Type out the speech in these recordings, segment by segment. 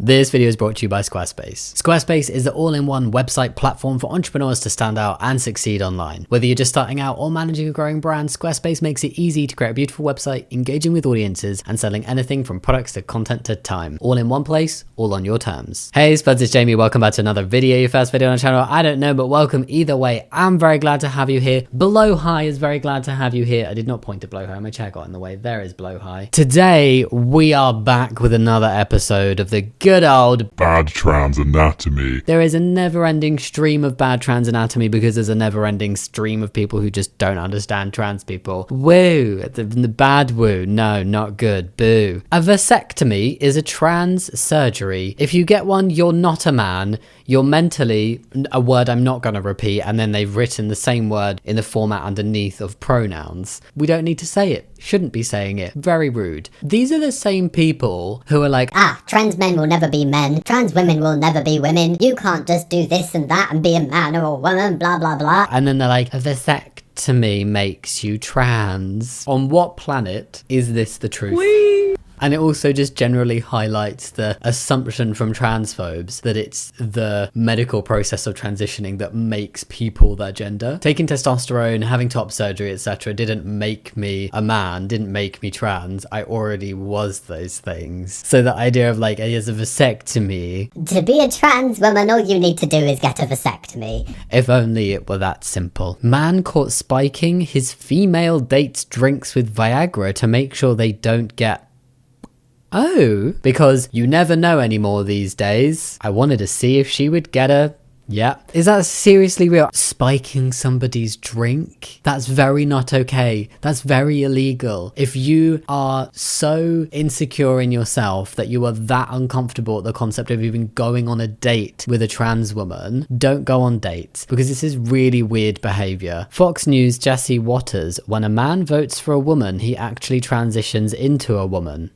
This video is brought to you by Squarespace. Squarespace is the all-in-one website platform for entrepreneurs to stand out and succeed online. Whether you're just starting out or managing a growing brand, Squarespace makes it easy to create a beautiful website, engaging with audiences, and selling anything from products to content to time. All in one place, all on your terms. Hey Spuds, it's Jamie. Welcome back to another video. Your first video on the channel, I don't know, but welcome either way. I'm very glad to have you here. Blow High is very glad to have you here. I did not point to Blow High. My chair got in the way. There is Blow High. Today, we are back with another episode of the good old Bad Trans Anatomy. There is a never-ending stream of bad trans anatomy because there's a never-ending stream of people who just don't understand trans people. Woo! The bad woo. No, not good. Boo. A vasectomy is a trans surgery. If you get one, you're not a man. You're mentally, a word I'm not going to repeat, and then they've written the same word in the format underneath of pronouns. We don't need to say it. Shouldn't be saying it. Very rude. These are the same people who are like, trans men will never be men. Trans women will never be women. You can't just do this and that and be a man or a woman, blah, blah, blah. And then they're like, a vasectomy makes you trans. On what planet is this the truth? Whee! And it also just generally highlights the assumption from transphobes that it's the medical process of transitioning that makes people their gender. Taking testosterone, having top surgery, etc. didn't make me a man, didn't make me trans. I already was those things. So the idea of like, as a vasectomy. To be a trans woman, all you need to do is get a vasectomy. If only it were that simple. Man caught spiking his female date's drinks with Viagra to make sure they don't get... Oh, because you never know anymore these days. I wanted to see if she would get a... Yeah. Is that seriously real? Spiking somebody's drink? That's very not okay. That's very illegal. If you are so insecure in yourself that you are that uncomfortable at the concept of even going on a date with a trans woman, don't go on dates because this is really weird behavior. Fox News Jesse Waters, when a man votes for a woman, he actually transitions into a woman.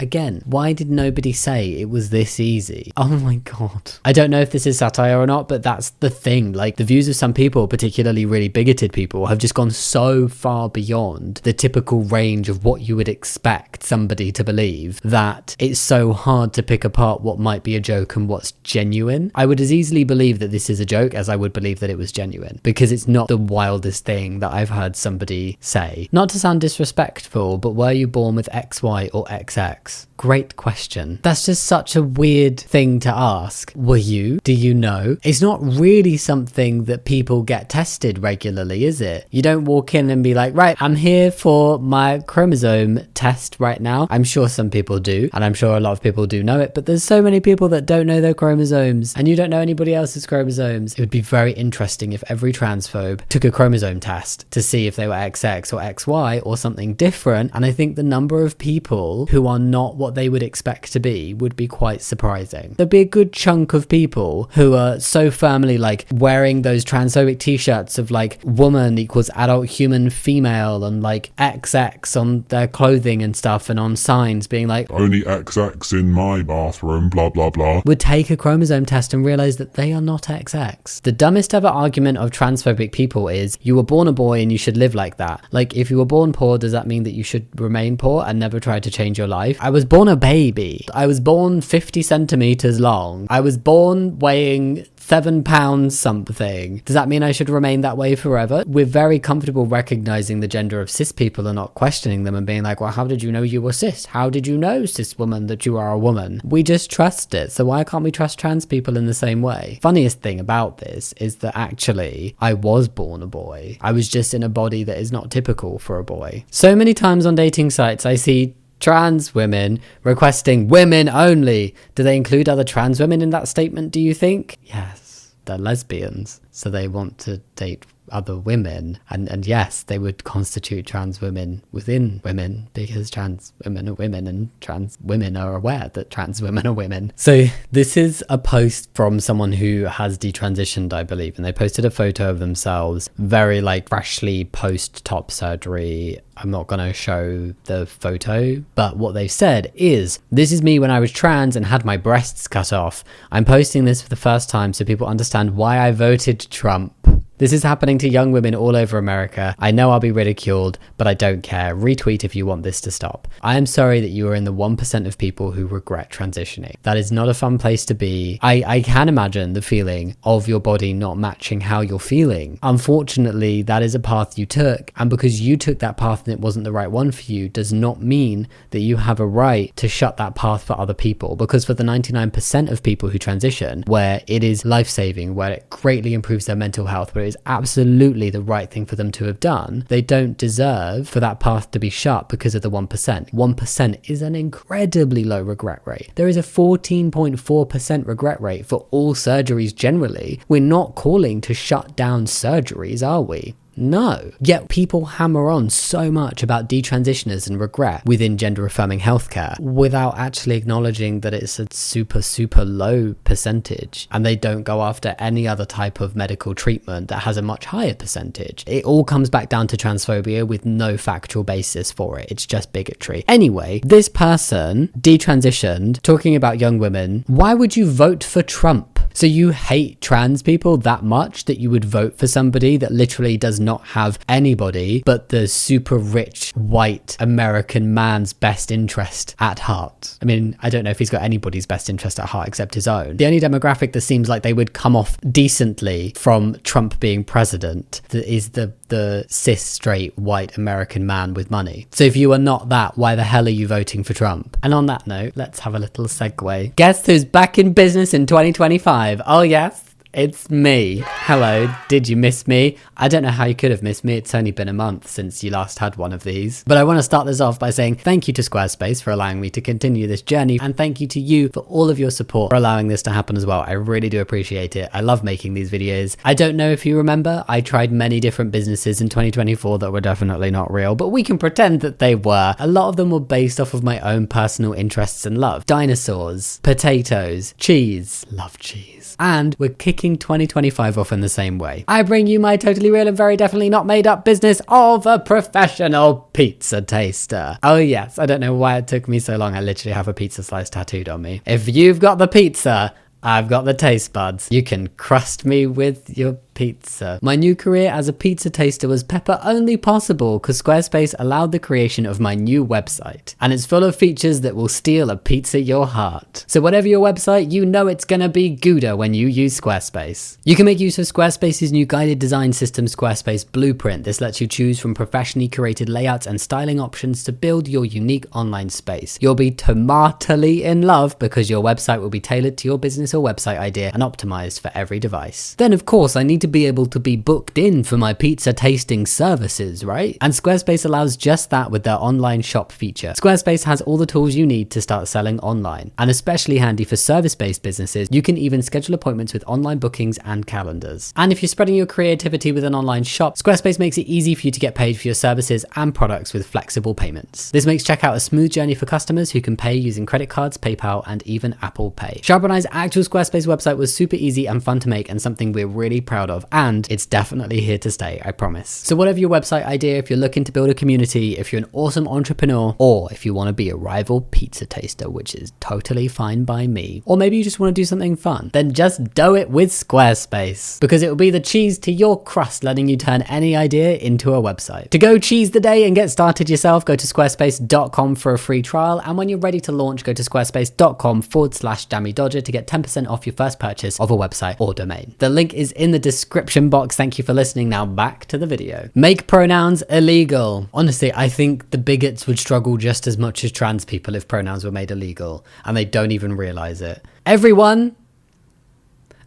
Again, why did nobody say it was this easy? Oh my god. I don't know if this is satire or not, but that's the thing. Like, the views of some people, particularly really bigoted people, have just gone so far beyond the typical range of what you would expect somebody to believe that it's so hard to pick apart what might be a joke and what's genuine. I would as easily believe that this is a joke as I would believe that it was genuine, because it's not the wildest thing that I've heard somebody say. Not to sound disrespectful, but were you born with XY or XX? Great question. That's just such a weird thing to ask. Were you? Do you know? It's not really something that people get tested regularly, is it? You don't walk in and be like, right, I'm here for my chromosome test right now. I'm sure some people do, and I'm sure a lot of people do know it, but there's so many people that don't know their chromosomes, and you don't know anybody else's chromosomes. It would be very interesting if every transphobe took a chromosome test to see if they were XX or XY or something different, and I think the number of people who are not what they would expect to be would be quite surprising. There'd be a good chunk of people who are so firmly like wearing those transphobic t-shirts of like woman equals adult human female and like XX on their clothing and stuff and on signs being like Only XX in my bathroom, blah blah blah. Would take a chromosome test and realize that they are not XX. The dumbest ever argument of transphobic people is you were born a boy and you should live like that. Like, if you were born poor, does that mean that you should remain poor and never try to change your life? I was born a baby. I was born 50 centimeters long. I was born weighing 7 pounds something. Does that mean I should remain that way forever? We're very comfortable recognizing the gender of cis people and not questioning them and being like, well, how did you know you were cis? How did you know, cis woman, that you are a woman? We just trust it. So why can't we trust trans people in the same way? Funniest thing about this is that actually I was born a boy. I was just in a body that is not typical for a boy. So many times on dating sites I see trans women requesting women only. Do they include other trans women in that statement, do you think? Yes, they're lesbians, so they want to date other women, and yes, they would constitute trans women within women because trans women are women and trans women are aware that trans women are women. So this is a post from someone who has detransitioned, I believe, and they posted a photo of themselves very like freshly post top surgery. I'm not going to show the photo, but what they've said is, this is me when I was trans and had my breasts cut off. I'm posting this for the first time so people understand why I voted Trump. This is happening to young women all over America. I know I'll be ridiculed, but I don't care. Retweet if you want this to stop. I am sorry that you are in the 1% of people who regret transitioning. That is not a fun place to be. I can imagine the feeling of your body not matching how you're feeling. Unfortunately, that is a path you took, and because you took that path and it wasn't the right one for you does not mean that you have a right to shut that path for other people. Because for the 99% of people who transition, where it is life-saving, where it greatly improves their mental health, where it is absolutely the right thing for them to have done, they don't deserve for that path to be shut because of the 1%. 1% is an incredibly low regret rate. There is a 14.4% regret rate for all surgeries generally. We're not calling to shut down surgeries, are we? No. Yet people hammer on so much about detransitioners and regret within gender affirming healthcare without actually acknowledging that it's a super low percentage, and they don't go after any other type of medical treatment that has a much higher percentage. It all comes back down to transphobia with no factual basis for it. It's just bigotry. Anyway, this person detransitioned, talking about young women. Why would you vote for Trump? So you hate trans people that much that you would vote for somebody that literally does not have anybody but the super rich white American man's best interest at heart. I mean, I don't know if he's got anybody's best interest at heart except his own. The only demographic that seems like they would come off decently from Trump being president is the cis straight white American man with money. So if you are not that, why the hell are you voting for Trump? And on that note, let's have a little segue. Guess who's back in business in 2025? Oh yes, it's me. Hello, did you miss me? I don't know how you could have missed me. It's only been a month since you last had one of these. But I want to start this off by saying thank you to Squarespace for allowing me to continue this journey, and thank you to you for all of your support for allowing this to happen as well. I really do appreciate it. I love making these videos. I don't know if you remember, I tried many different businesses in 2024 that were definitely not real, but we can pretend that they were. A lot of them were based off of my own personal interests and love. Dinosaurs, potatoes, cheese. Love cheese. And we're kicking 2025 off in the same way. I bring you my totally real and very definitely not made up business of a professional pizza taster. Oh yes, I don't know why it took me so long. I literally have a pizza slice tattooed on me. If you've got the pizza, I've got the taste buds. You can crust me with your pizza. My new career as a pizza taster was pepper only possible because Squarespace allowed the creation of my new website, and it's full of features that will steal a pizza your heart. So whatever your website, you know it's gonna be Gouda when you use Squarespace. You can make use of Squarespace's new guided design system, Squarespace Blueprint. This lets you choose from professionally curated layouts and styling options to build your unique online space. You'll be tomatally in love because your website will be tailored to your business or website idea and optimized for every device. Then of course I need to be able to be booked in for my pizza tasting services, right? And Squarespace allows just that with their online shop feature. Squarespace has all the tools you need to start selling online, and especially handy for service-based businesses, you can even schedule appointments with online bookings and calendars. And if you're spreading your creativity with an online shop, Squarespace makes it easy for you to get paid for your services and products with flexible payments. This makes checkout a smooth journey for customers who can pay using credit cards, PayPal, and even Apple Pay. Sharpeni's actual Squarespace website was super easy and fun to make, and something we're really proud of, and it's definitely here to stay, I promise. So whatever your website idea, if you're looking to build a community, if you're an awesome entrepreneur, or if you want to be a rival pizza taster, which is totally fine by me, or maybe you just want to do something fun, then just do it with Squarespace, because it will be the cheese to your crust, letting you turn any idea into a website. To go cheese the day and get started yourself, go to squarespace.com for a free trial, and when you're ready to launch, go to squarespace.com/Jammidodger to get 10% off your first purchase of a website or domain. The link is in the description box. Thank you for listening. Now back to the video. Make pronouns illegal. Honestly, I think the bigots would struggle just as much as trans people if pronouns were made illegal, and they don't even realize it. Everyone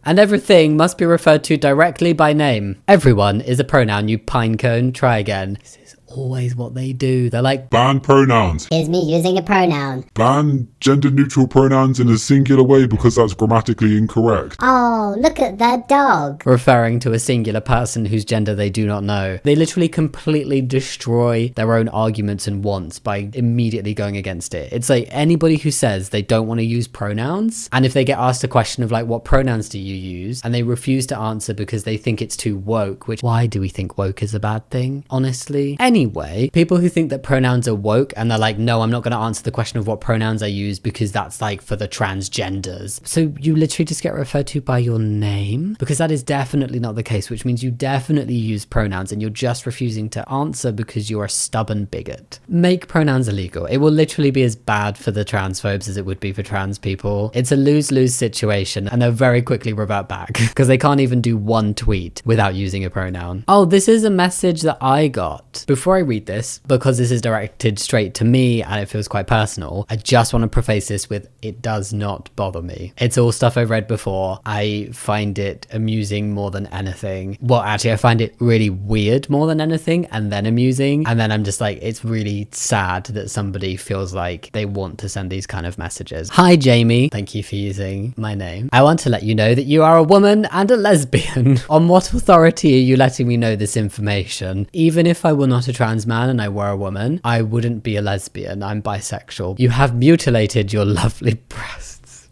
and everything must be referred to directly by name. Everyone is a pronoun, you pinecone. Try again. This is always what they do. They're like, Ban pronouns. Here's me using a pronoun. Ban gender neutral pronouns in a singular way because that's grammatically incorrect. Oh, look at that dog. referring to a singular person whose gender they do not know. They literally completely destroy their own arguments and wants by immediately going against it. It's like anybody who says they don't want to use pronouns, and if they get asked a question of like, what pronouns do you use? And they refuse to answer because they think it's too woke, which, why do we think woke is a bad thing? Honestly. Anyway, anyway. People who think that pronouns are woke and they're like, no, I'm not going to answer the question of what pronouns I use because that's like for the transgenders. So you literally just get referred to by your name? Because that is definitely not the case, which means you definitely use pronouns and you're just refusing to answer because you're a stubborn bigot. Make pronouns illegal. It will literally be as bad for the transphobes as it would be for trans people. It's a lose-lose situation and they'll very quickly revert back because they can't even do one tweet without using a pronoun. Oh, this is a message that I got. Before I read this, because this is directed straight to me and it feels quite personal, I just want to preface this with, it does not bother me. It's all stuff I've read before. I find it amusing more than anything. Well, actually, I find it really weird more than anything and then amusing. And then I'm just like, it's really sad that somebody feels like they want to send these kind of messages. Hi, Jamie. Thank you for using my name. I want to let you know that you are a woman and a lesbian. On what authority are you letting me know this information? Even if I were not a trans man and I were a woman, I wouldn't be a lesbian. I'm bisexual. You have mutilated your lovely breasts.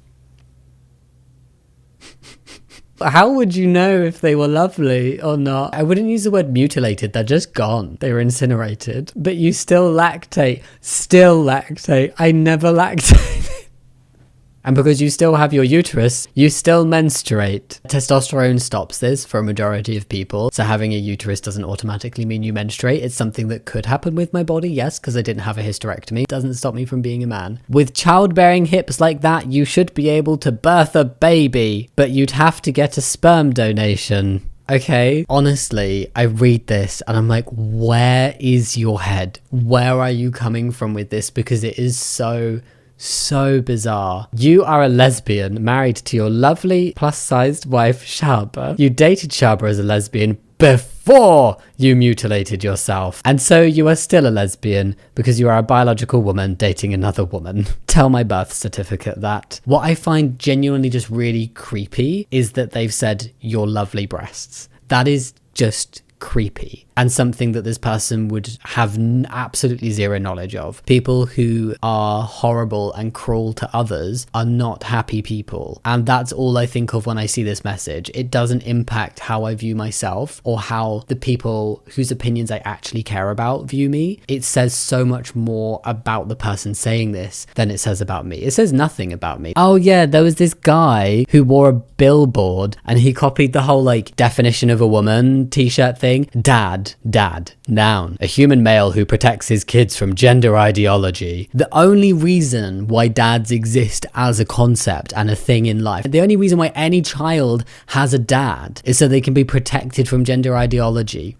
How would you know if they were lovely or not? I wouldn't use the word mutilated. They're just gone. They were incinerated. But you still lactate. Still lactate. I never lactate. And because you still have your uterus, you still menstruate. Testosterone stops this for a majority of people. So having a uterus doesn't automatically mean you menstruate. It's something that could happen with my body, yes, because I didn't have a hysterectomy. It doesn't stop me from being a man. With childbearing hips like that, you should be able to birth a baby, but you'd have to get a sperm donation. Okay, honestly, I read this and I'm like, where is your head? Where are you coming from with this? Because it is so bizarre. You are a lesbian married to your lovely plus-sized wife, Shaba. You dated Shaba as a lesbian before you mutilated yourself. And so you are still a lesbian because you are a biological woman dating another woman. Tell my birth certificate that. What I find genuinely just really creepy is that they've said your lovely breasts. That is just creepy and something that this person would have absolutely zero knowledge of. People who are horrible and cruel to others are not happy people, and that's all I think of when I see this message. It doesn't impact how I view myself or how the people whose opinions I actually care about view me. It says so much more about the person saying this than it says about me. It says nothing about me. Oh yeah, there was this guy who wore a billboard and he copied the whole like definition of a woman t-shirt thing. Dad, noun, a human male who protects his kids from gender ideology. The only reason why dads exist as a concept and a thing in life, the only reason why any child has a dad is so they can be protected from gender ideology.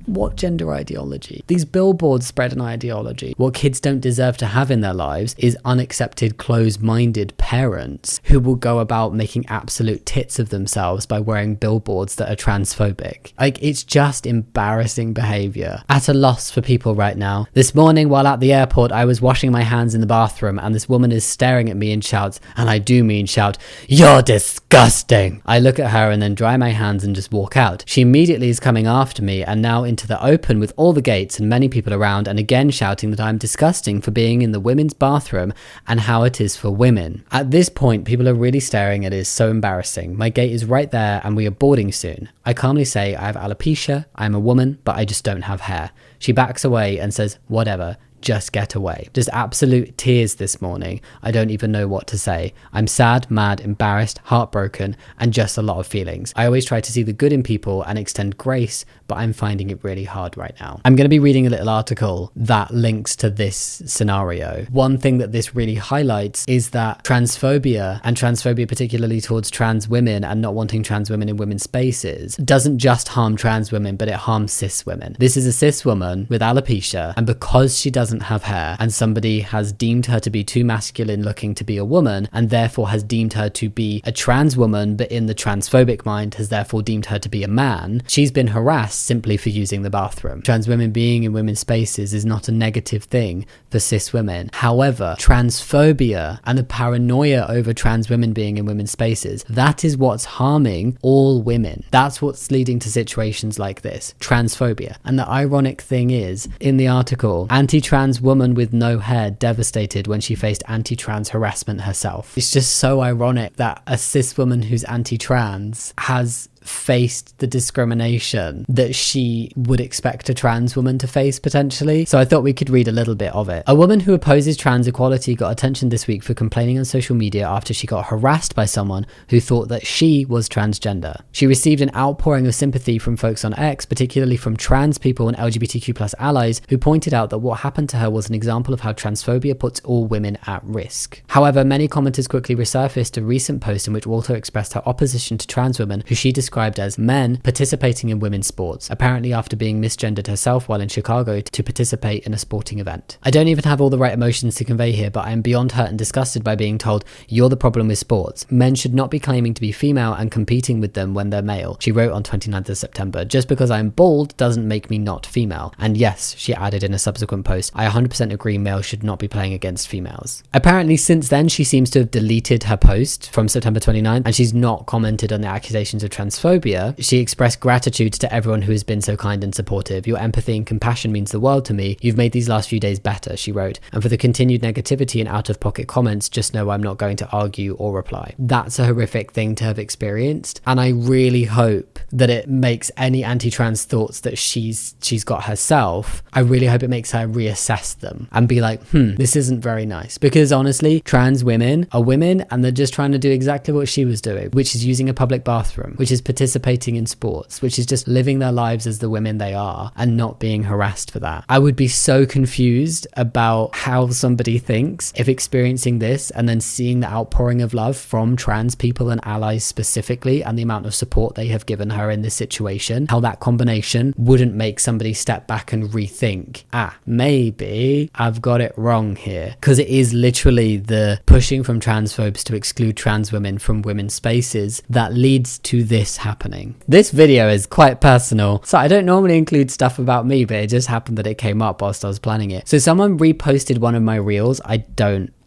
What gender ideology? These billboards spread an ideology. What kids don't deserve to have in their lives is unaccepted, closed-minded parents who will go about making absolute tits of themselves by wearing billboards that are transphobic. Like, it's just embarrassing behavior. At a loss for people right now. This morning while at the airport, I was washing my hands in the bathroom and this woman is staring at me and shouts, and I do mean shout, "You're disgusting!" I look at her and then dry my hands and just walk out. She immediately is coming after me and now into the open with all the gates and many people around, and again shouting that I'm disgusting for being in the women's bathroom and how it is for women. At this point, people are really staring. It is so embarrassing. My gate is right there and we are boarding soon. I calmly say I have alopecia, I'm a woman, but I just don't have hair. She backs away and says, whatever, just get away. Just absolute tears this morning. I don't even know what to say. I'm sad, mad, embarrassed, heartbroken, and just a lot of feelings. I always try to see the good in people and extend grace, but I'm finding it really hard right now. I'm going to be reading a little article that links to this scenario. One thing that this really highlights is that transphobia, and transphobia particularly towards trans women and not wanting trans women in women's spaces, doesn't just harm trans women, but it harms cis women. This is a cis woman with alopecia, and because she doesn't have hair and somebody has deemed her to be too masculine looking to be a woman and therefore has deemed her to be a trans woman, but in the transphobic mind has therefore deemed her to be a man, she's been harassed simply for using the bathroom. Trans women being in women's spaces is not a negative thing for cis women. However, transphobia and the paranoia over trans women being in women's spaces, that is what's harming all women. That's what's leading to situations like this, transphobia. And the ironic thing is, in the article, anti-trans woman with no hair devastated when she faced anti-trans harassment herself. It's just so ironic that a cis woman who's anti-trans has faced the discrimination that she would expect a trans woman to face potentially. So I thought we could read a little bit of it. A woman who opposes trans equality got attention this week for complaining on social media after she got harassed by someone who thought that she was transgender. She received an outpouring of sympathy from folks on X, particularly from trans people and LGBTQ+ allies, who pointed out that what happened to her was an example of how transphobia puts all women at risk. However, many commenters quickly resurfaced a recent post in which Walter expressed her opposition to trans women, who she described as men participating in women's sports, apparently after being misgendered herself while in Chicago to participate in a sporting event. I don't even have all the right emotions to convey here, but I am beyond hurt and disgusted by being told, "You're the problem with sports. Men should not be claiming to be female and competing with them when they're male," she wrote on 29th of September. "Just because I'm bald doesn't make me not female." And yes, she added in a subsequent post, "I 100% agree males should not be playing against females." Apparently since then she seems to have deleted her post from September 29th, and she's not commented on the accusations of transphobia. She expressed gratitude to everyone who has been so kind and supportive. "Your empathy and compassion means the world to me. You've made these last few days better," she wrote. "And for the continued negativity and out-of-pocket comments, just know I'm not going to argue or reply." That's a horrific thing to have experienced, and I really hope that it makes any anti-trans thoughts that she's got herself, I really hope it makes her reassess them and be like, this isn't very nice. Because honestly, trans women are women and they're just trying to do exactly what she was doing, which is using a public bathroom, which is participating in sports, which is just living their lives as the women they are and not being harassed for that. I would be so confused about how somebody thinks if experiencing this and then seeing the outpouring of love from trans people and allies specifically, and the amount of support they have given her in this situation, how that combination wouldn't make somebody step back and rethink, maybe I've got it wrong here. Because it is literally the pushing from transphobes to exclude trans women from women's spaces that leads to this happening. This video is quite personal, so I don't normally include stuff about me, but it just happened that it came up whilst I was planning it. So someone reposted one of my reels.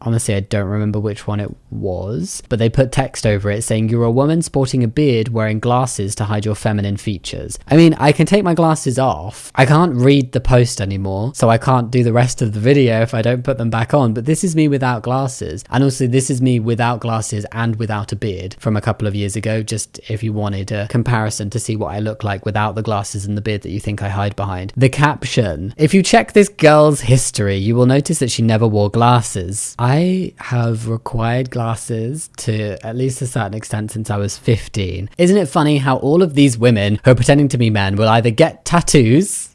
Honestly, I don't remember which one it was, but they put text over it saying, "You're a woman sporting a beard wearing glasses to hide your feminine features." I mean, I can take my glasses off. I can't read the post anymore, so I can't do the rest of the video if I don't put them back on, but this is me without glasses. And also this is me without glasses and without a beard from a couple of years ago, just if you wanted a comparison to see what I look like without the glasses and the beard that you think I hide behind. The caption: "If you check this girl's history, you will notice that she never wore glasses. I have required glasses to at least a certain extent since I was 15. Isn't it funny how all of these women who are pretending to be men will either get tattoos,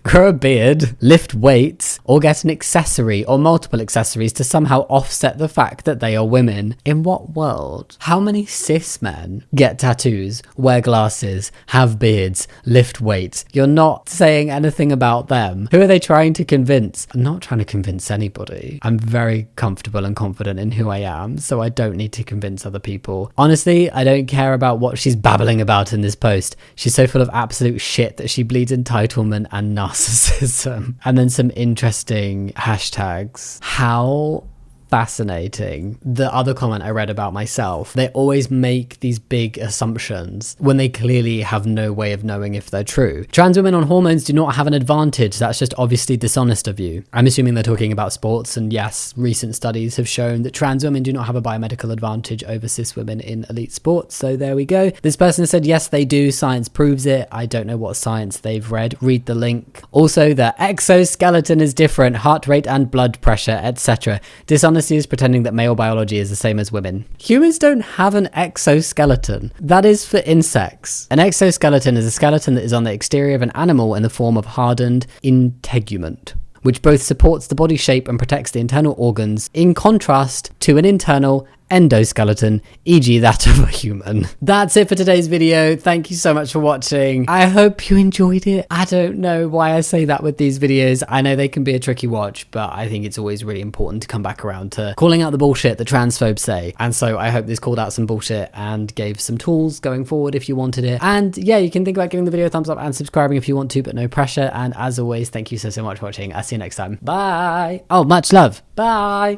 grow a beard, lift weights, or get an accessory or multiple accessories to somehow offset the fact that they are women? In what world? How many cis men get tattoos, wear glasses, have beards, lift weights? You're not saying anything about them. Who are they trying to convince? I'm not trying to convince anybody. I'm very comfortable and confident in who I am, so I don't need to convince other people. Honestly, I don't care about what she's babbling about in this post. She's so full of absolute shit that she bleeds entitlement and narcissism. And then some interesting hashtags. How fascinating. The other comment I read about myself, they always make these big assumptions when they clearly have no way of knowing if they're true. Trans women on hormones do not have an advantage. That's just obviously dishonest of you. I'm assuming they're talking about sports, and yes, recent studies have shown that trans women do not have a biomedical advantage over cis women in elite sports. So there we go. This person said, yes, they do. Science proves it. I don't know what science they've read. Read the link. Also, the exoskeleton is different, heart rate and blood pressure, etc. Dishonesty is pretending that male biology is the same as women. Humans don't have an exoskeleton. That is for insects. An exoskeleton is a skeleton that is on the exterior of an animal in the form of hardened integument, which both supports the body shape and protects the internal organs, in contrast to an internal endoskeleton, e.g. that of a human. That's it for today's video. Thank you so much for watching. I hope you enjoyed it. I don't know why I say that with these videos. I know they can be a tricky watch, but I think it's always really important to come back around to calling out the bullshit the transphobes say. And so I hope this called out some bullshit and gave some tools going forward if you wanted it. And yeah, you can think about giving the video a thumbs up and subscribing if you want to, but no pressure. And as always, thank you so much for watching. I'll see you next time. Bye. Oh, much love. Bye.